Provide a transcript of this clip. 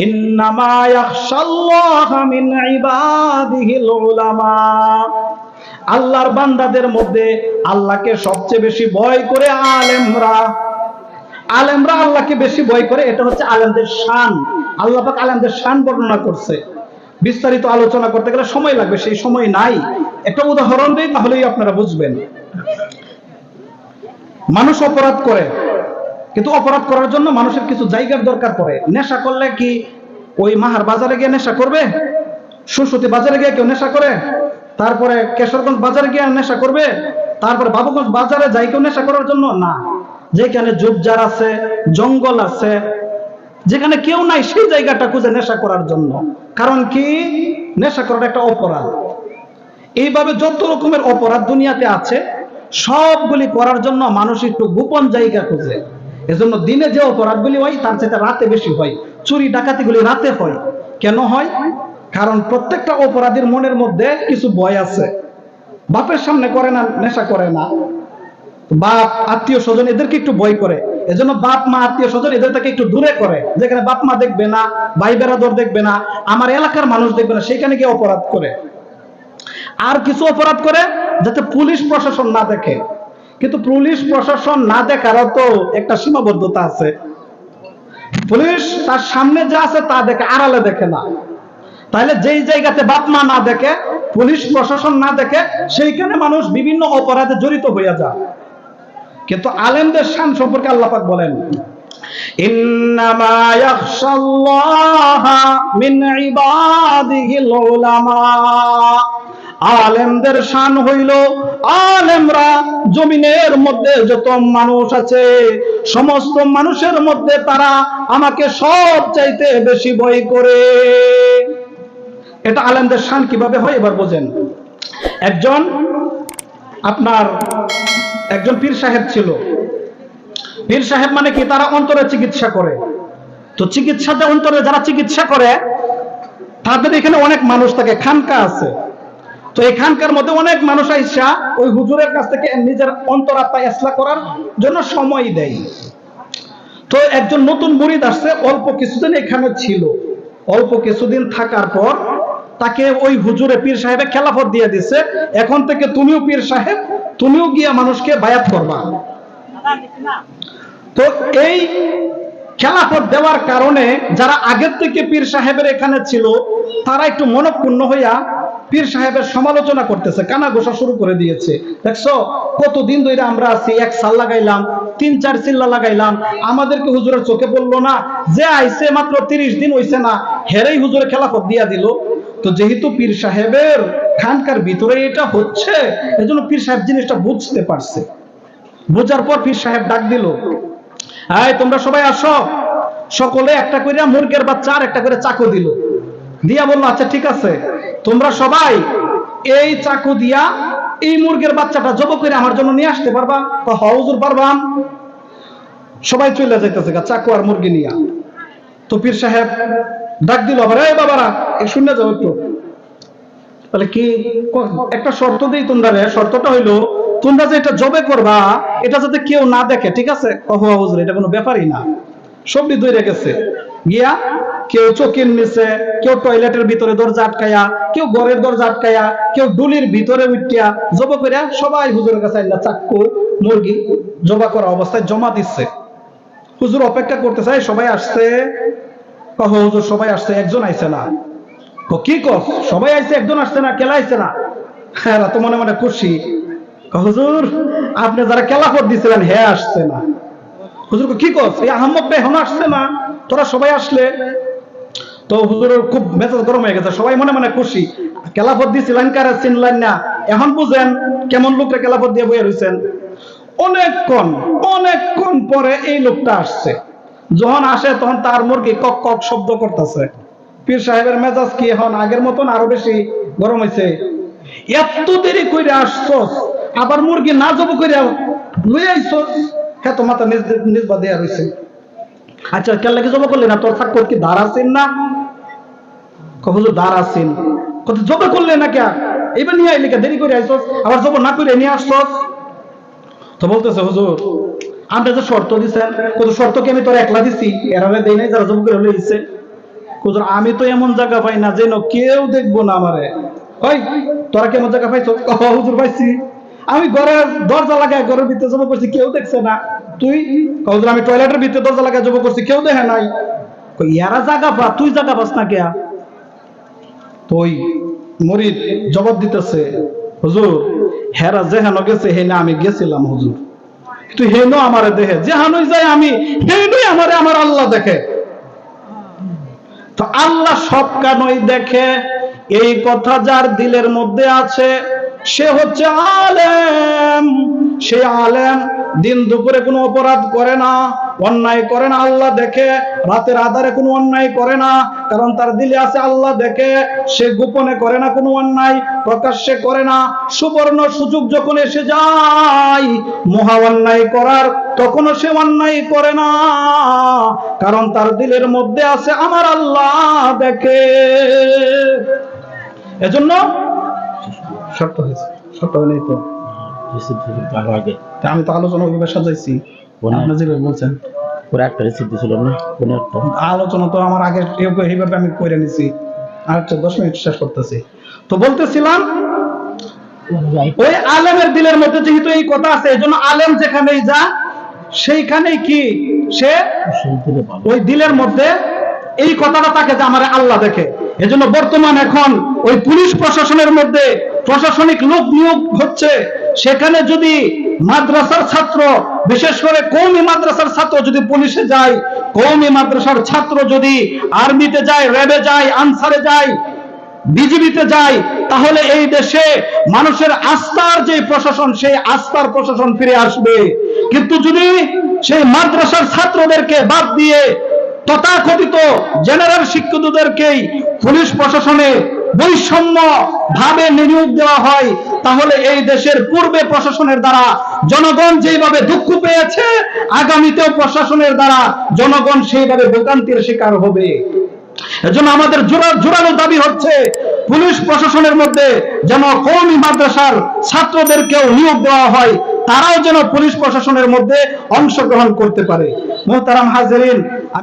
ইন্নামা ইয়াখশাল্লাহা মিন ইবাদিহিল উলামা। আল্লাহর বান্দাদের মধ্যে আল্লাহকে সবচেয়ে বেশি ভয় করে আলেমরা। আলেমরা আল্লাহকে বেশি ভয় করে, এটা হচ্ছে আলেমদের শান। আল্লাহ পাক আলেমদের শান বর্ণনা করছে। বিস্তারিত আলোচনা করতে গেলে সময় লাগবে, সেই সময় নাই। একটা উদাহরণ দিই, তাহলেই আপনারা বুঝবেন। মানুষ অপরাধ করে, কিন্তু অপরাধ করার জন্য মানুষের কিছু জায়গার দরকার পড়ে। নেশা করলে কি ওই মাহার বাজারে গিয়ে নেশা করবে? সুসুতি বাজারে গিয়ে কেউ নেশা করে? তারপরে কেশরগঞ্জ বাজারে গিয়ে নেশা করবে? তারপরে বাবুগঞ্জ বাজারে যাই কেউ নেশা করার জন্য? না। যেখানে ঝোপঝাড় আছে, জঙ্গল আছে, যেখানে কেউ নাই, সেই জায়গাটা খুঁজে নেশা করার জন্য। কারণ কি? নেশা করাটা একটা অপরাধ। এইভাবে যত রকমের অপরাধ দুনিয়াতে আছে, সবগুলি করার জন্য মানুষ একটু গোপন জায়গা খুঁজে। এজন্য দিনে যে অপরাধগুলি হয় তার চেয়ে রাতে বেশি হয়। চুরি ডাকাতিগুলি রাতে হয়। কেন হয়? কারণ প্রত্যেকটা অপরাধীর মনের মধ্যে কিছু ভয় আছে। বাপের সামনে করে না, নেশা করে না, বাপ আত্মীয় স্বজন এদেরকে একটু ভয় করে। এজন্য বাপ মা আত্মীয় স্বজন এদের থেকে একটু দূরে করে, যেখানে বাপ মা দেখবে না, ভাই বেরাদর দেখবে না, আমার এলাকার মানুষ দেখবে না, সেখানে গিয়ে অপরাধ করে। আর কিছু অপরাধ করে যাতে পুলিশ প্রশাসন না দেখে। কিন্তু পুলিশ প্রশাসন না দেখারও তো একটা সীমাবদ্ধতা আছে। পুলিশ তার সামনে যা আছে তা দেখে, আড়ালে দেখে না। তাহলে যেই জায়গাতে বাপ মা না দেখে, পুলিশ প্রশাসন না দেখে, সেইখানে মানুষ বিভিন্ন অপরাধে জড়িত হইয়া যায়। কিন্তু আলেমদের শান সম্পর্কে আল্লাহ পাক বলেন, ইন্নামা ইয়াখশাল্লাহা মিন ইবাদিহিল উলামা। আলেমদের শান হইল, আলেমরা জমিনের মধ্যে যত মানুষ আছে, সমস্ত মানুষের মধ্যে তারা আমাকে সবচাইতে বেশি ভয় করে। এটা আলেমদের শান কিভাবে হয় এবার বোঝেন। একজন পীর সাহেব ছিল। পীর সাহেব মানে কি? তারা অন্তরে চিকিৎসা করে। তো চিকিৎসাতে অন্তরে যারা চিকিৎসা করে তাদের এখানে অনেক মানুষ থাকে, খানকা আছে। তো এই খানকার মধ্যে অনেক মানুষ আইসা ওই হুজুরের কাছ থেকে নিজের অন্তরাত্মা ইসলাহ করার জন্য সময় দেয়। তো একজন নতুন মুরিদ আসছে, অল্প কিছুদিন এখানে ছিল। অল্প কিছুদিন থাকার পর তাকে ওই হুজুরে পীর সাহেবে খেলাফত দিয়ে দিছে, এখন থেকে তুমিও পীর সাহেব, তুমিও গিয়া মানুষকে বায়াত করবা। তো এই খেলাফত দেওয়ার কারণে যারা আগের থেকে পীর সাহেবের এখানে ছিল তারা একটু মনক্ষুণ্ণ হইয়া পীর সাহেবের সমালোচনা করতেছে, কানা ঘোষা শুরু করে দিয়েছে। দেখছো কতদিন ধরে আমরা আছি, এক সাল লাগাইলাম, 3-4 চিল্লা লাগাইলাম, আমাদেরকে হুজুরের চোখে পড়লো না। যে আইছে মাত্র 30 দিন হইছে না, হেরেই হুজুরে খেলাফত দিয়া দিল। তো যেহেতু পীর সাহেবের খানকার ভিতরে এটা হচ্ছে, এজন্য পীর সাহেব জিনিসটা বুঝতে পারছে। বোঝার পর পীর সাহেব ডাক দিল, এই তোমরা সবাই আসো। সকলে একটা করে মুরগের বাচ্চা আর একটা করে চাকু দিল, দিয়া বললো, আচ্ছা ঠিক আছে, তোমরা সবাই এই চাকু দিয়া এই মুরগের বাচ্চাটা জবাই করে আমার জন্য নিয়ে আসতে পারবা? হুজুর পারবাম। সবাই চলে যাইতেছে চাকু আর মুরগি নিয়া। তো পীর সাহেব ডাক দিল আবার, এই বাবারা শুনে যাও একটু। তাহলে কি? একটা শর্ত দিই তোমরা। শর্তটা হইলো তোমরা যে এটা জবে করবা এটা যাতে কেউ না দেখে, ঠিক আছে? হুজুর এটা কোনো ব্যাপারই না। সবই ধরে গেছে গিয়া, কেউ চোখের নিচে, কেউ টয়লেটের ভিতরে দরজা আটকায়া, কেউ ঘরের দরজা আটকায়া, কেউ ডুলির ভিতরে উঠিয়া জবা করিয়া সবাই হুজুরের কাছে আইলা চাক্কু মুরগি জবা করা অবস্থায় জমা দিচ্ছে। হুজুর অপেক্ষা করতে চাই, সবাই আসছে। হুজুর সবাই আসছে, একজন আইছে না। কি কস? সবাই আইছে, একজন আসছে না, কেলা আইছে না? হ্যাঁ, তো মনে মনে খুশি। হুজুর আপনি যারা খেলাফত দিছিলেন হে আসছে না। হুজুর কি কস? এই আহমদটা এখন আসছে না, তোরা সবাই আসলে। তো হুজুরের খুব মেজাজ গরম হয়ে গেছে, সবাই মনে মনে খুশি। খেলাফত দিছিলেন কারা চিনলেন না, এখন বুঝেন কেমন লোকটা খেলাফত দিয়ে বইয়া রয়েছেন। অনেকক্ষণ পরে এই লোকটা আসছে। যখন আসে তখন তার মুরগি কক কক শব্দ করতেছে। পীর সাহেবের মেজাজ কি এখন আগের মতন আরো বেশি গরম হয়েছে। এত দেরি করে আসছস, আবার মুরগি না জব করে লই আইছস? হ্যাঁ, তো মাথা নিজ বা দেয়া রয়েছে। আচ্ছা কেন লাগে জব করলি না? তোর চাকর কি ধার আছেন না? হুজুর ধার আছেন। কত জব করলে না কে? এবার নিয়ে আইলি কে? দেরি করে আইছস, আবার জব না করে নিয়ে আসছস। তো বলতেছে, হুজুর আপনি যে শর্ত দিচ্ছেন, কত শর্ত কি আমি তোর একলা দিছি? এরারে দেই নাই, যারা জব করে লইছে। হুজুর আমি তো এমন জায়গা পাই না যেন কেউ দেখবো না আমারে। ওই তোরা কেমন জায়গা পাইছো? হুজুর পাইছি, আমি ঘরের দরজা লাগায় ঘরের ভিতরে জমা করছি, কেউ দেখছে না। তুই? হুজুর আমি টয়লেটের ভিতরে দরজা লাগায় জমা করছি, কেউ দেখে নাই। ইয়ারা জায়গা পা, তুই জায়গা পাস না কেয়া? তুই মুরিদ জবাব দিতেছে, হুজুর হেরা যেহানো গেছে হেনে আমি গেছিলাম হুজুর, তুই হেনো আমারে দেখে, যেহানোই যাই আমি হেনোই আমারে আমার আল্লাহ দেখে। তো আল্লাহ সব কানই দেখে, এই কথা যার দিলের মধ্যে আছে সে হচ্ছে আলেম। সে আলেম দিন দুপুরে কোনো অপরাধ করে না, অন্যায় করে না, আল্লাহ দেখে। রাতের আধারে কোনো অন্যায় করে না, কারণ তার দিলে আছে আল্লাহ দেখে। সে গোপনে করে না কোনো অন্যায়, প্রকাশ্যে করে না। সুবর্ণ সুযোগ যখন এসে যায় মহা অন্যায় করার, তখনও সে অন্যায় করে না, কারণ তার দিলের মধ্যে আছে আমার আল্লাহ দেখে। এজন্য শর্ত হয়েছে, শর্ত হয়নি তো আমি তো আলোচনা ওইভাবে সাজাইছি, আপনি যেভাবে বলছেন। আলোচনা তো আমার আগে এইভাবে আমি করে নিছি। আচ্ছা 10 মিনিট শেষ করতেছি। তো বলতেছিলাম ওই আলেমের দিলের মধ্যে যেহেতু এই কথা আছে, এজন্য আলেম যেখানেই যা সেইখানেই কি সে ওই দিলের মধ্যে এই কথাটা থাকে যে আমার আল্লাহ দেখে। এজন্য বর্তমান এখন ওই পুলিশ প্রশাসনের মধ্যে প্রশাসনিক লোক নিয়োগ হচ্ছে, সেখানে যদি মাদ্রাসার ছাত্র, বিশেষ করে কওমি মাদ্রাসার ছাত্র যদি পুলিশে যায়, কওমি মাদ্রাসার ছাত্র যদি আর্মিতে যায়, র্যাবে যায়, আনসারে যায়, বিজিবিতে যায়, তাহলে এই দেশে মানুষের আস্থার যে প্রশাসন, সেই আস্থার প্রশাসন ফিরে আসবে। কিন্তু যদি সেই মাদ্রাসার ছাত্রদেরকে বাদ দিয়ে তথাকথিত জেনারেল শিক্ষিতদেরকেই পুলিশ প্রশাসনে বৈষম্য ভাবে নিয়োগ দেওয়া হয়, তাহলে এই দেশের পূর্বে প্রশাসনের দ্বারা জনগণ যেভাবে দুঃখ পেয়েছে, আগামীতেও প্রশাসনের দ্বারা জনগণ সেইভাবে ভোগান্তির শিকার হবে। এজন্য আমাদের জোরালো দাবি হচ্ছে পুলিশ প্রশাসনের মধ্যে যেন কওমি মাদ্রাসার ছাত্রদেরকেও নিয়োগ দেওয়া হয়, তারাও যেন পুলিশ প্রশাসনের মধ্যে অংশগ্রহণ করতে পারে। মুহতারাম হাজিরিন,